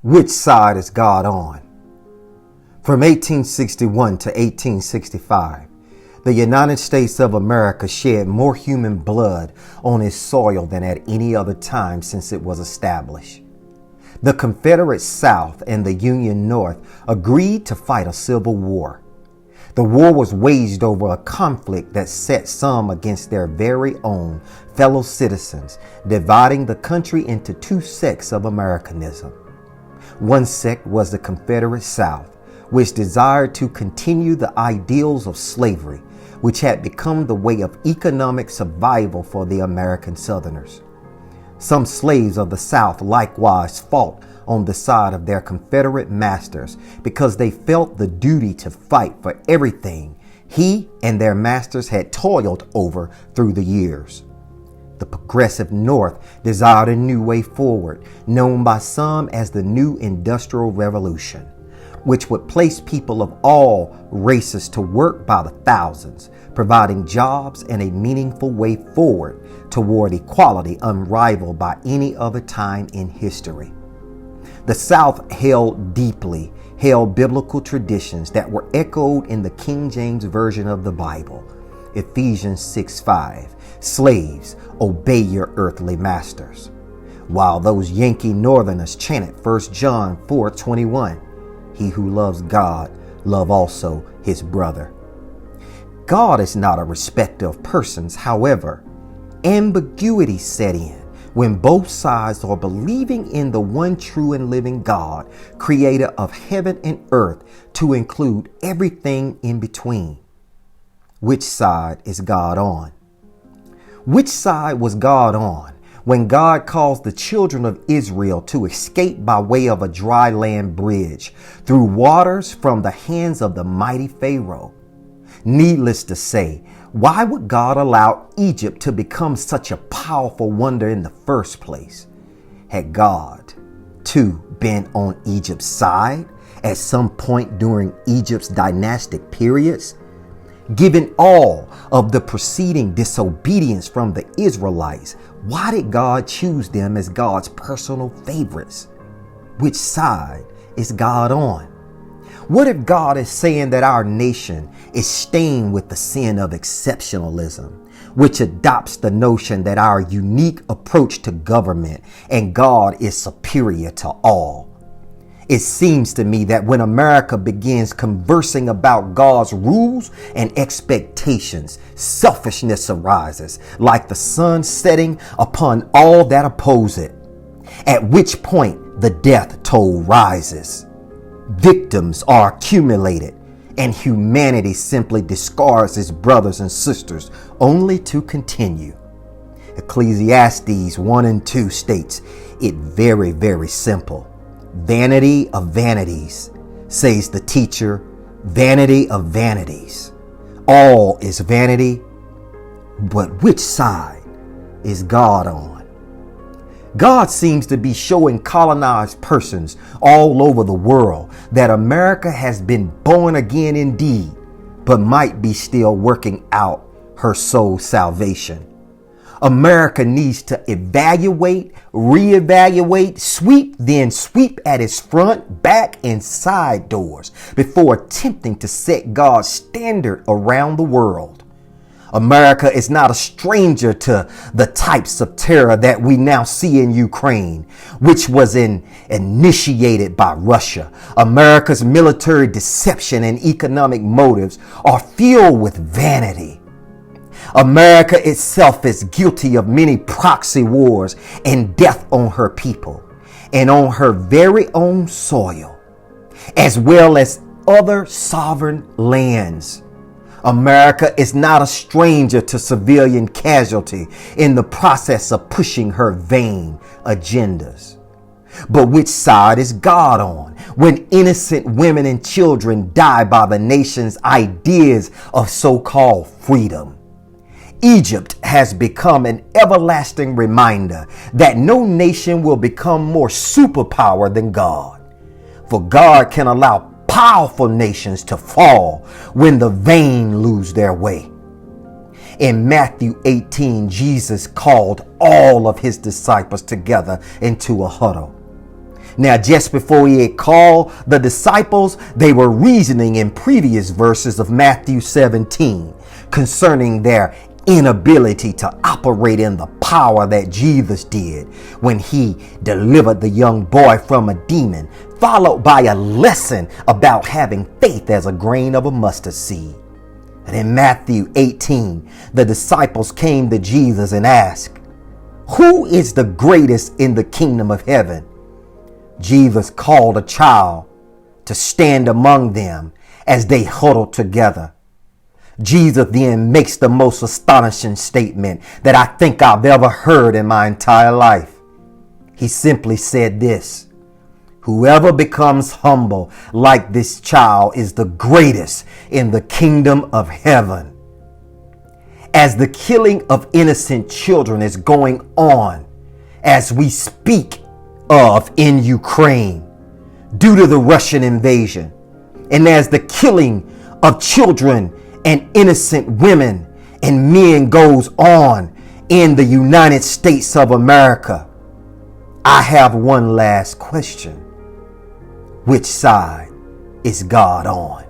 Which side is God on? From 1861 to 1865, the United States of America shed more human blood on its soil than at any other time since it was established. The Confederate South and the Union North agreed to fight a civil war. The war was waged over a conflict that set some against their very own fellow citizens, dividing the country into two sects of Americanism. One sect was the Confederate South, which desired to continue the ideals of slavery, which had become the way of economic survival for the American Southerners. Some slaves of the South likewise fought on the side of their Confederate masters because they felt the duty to fight for everything he and their masters had toiled over through the years. The progressive North desired a new way forward, known by some as the New Industrial Revolution, which would place people of all races to work by the thousands, providing jobs and a meaningful way forward toward equality unrivaled by any other time in history. The South held biblical traditions that were echoed in the King James Version of the Bible. Ephesians 6:5, slaves, obey your earthly masters. While those Yankee Northerners chanted 1 John 4:21, he who loves God, love also his brother. God is not a respecter of persons. However, ambiguity set in when both sides are believing in the one true and living God, creator of heaven and earth, to include everything in between. Which side is God on? Which side was God on when God caused the children of Israel to escape by way of a dry land bridge through waters from the hands of the mighty Pharaoh? Needless to say, why would God allow Egypt to become such a powerful wonder in the first place? Had God, too, been on Egypt's side at some point during Egypt's dynastic periods? Given all of the preceding disobedience from the Israelites, why did God choose them as God's personal favorites? Which side is God on? What if God is saying that our nation is stained with the sin of exceptionalism, which adopts the notion that our unique approach to government and God is superior to all? It seems to me that when America begins conversing about God's rules and expectations, selfishness arises like the sun setting upon all that oppose it, at which point the death toll rises. Victims are accumulated, and humanity simply discards its brothers and sisters only to continue. Ecclesiastes 1 and 2 states it very, very simple. Vanity of vanities, says the teacher, vanity of vanities. All is vanity, but which side is God on? God seems to be showing colonized persons all over the world that America has been born again indeed, but might be still working out her soul's salvation. America needs to evaluate, reevaluate, then sweep at its front, back, and side doors before attempting to set God's standard around the world. America is not a stranger to the types of terror that we now see in Ukraine, which was initiated by Russia. America's military deception and economic motives are filled with vanity. America itself is guilty of many proxy wars and death on her people and on her very own soil, as well as other sovereign lands. America is not a stranger to civilian casualty in the process of pushing her vain agendas. But which side is God on when innocent women and children die by the nation's ideas of so-called freedom? Egypt has become an everlasting reminder that no nation will become more superpower than God. For God can allow powerful nations to fall when the vain lose their way. In Matthew 18, Jesus called all of his disciples together into a huddle. Now, just before he had called the disciples, they were reasoning in previous verses of Matthew 17 concerning their inability to operate in the power that Jesus did when he delivered the young boy from a demon, followed by a lesson about having faith as a grain of a mustard seed. And in Matthew 18, the disciples came to Jesus and asked, "Who is the greatest in the kingdom of heaven?" Jesus called a child to stand among them as they huddled together. Jesus then makes the most astonishing statement that I think I've ever heard in my entire life. He simply said this: "Whoever becomes humble like this child is the greatest in the kingdom of heaven." As the killing of innocent children is going on as we speak of in Ukraine due to the Russian invasion, and as the killing of children and innocent women and men goes on in the United States of America, I have one last question. Which side is God on?